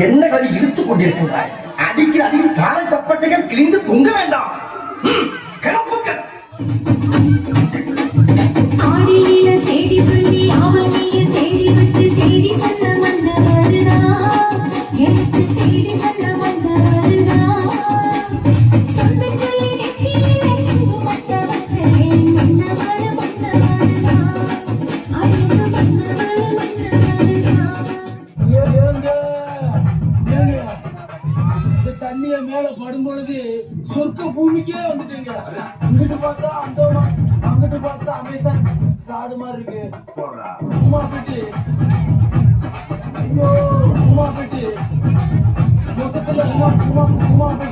என்ன கவி இழுத்துக் கொண்டிருக்கின்றாய்? அடிக்கிற அடியில் தாளை தப்பட்டைகள் கிழிந்து தொங்க வேண்டாம். கிளப்புக்கள் ஆடியில சேடி சொல்லி ஆவணியில் சேடி வச்சு சேடி சொன்ன வந்தவருதா, எனக்கு சேடி சொன்ன வந்தவருதா. சொந்த சொல்லி நெத்தியில குங்குமத்தை வச்சேன், வந்தவரு வந்தவருதா, அழகு வந்தவரு வந்தவருதா. தண்ணிய மேல படும் பொழுது சொர்க்க பூமிக்கே வந்துட்டீங்க. இங்கிட்டு பார்த்தா அந்தோமா, அங்கிட்டு பார்த்தா அமேசான் காடு மாதிரி இருக்கு. உமா பெட்டி, ஐயோ உமா பெட்டி, மொத்தத்துல உமா உமா உமா பெட்டி.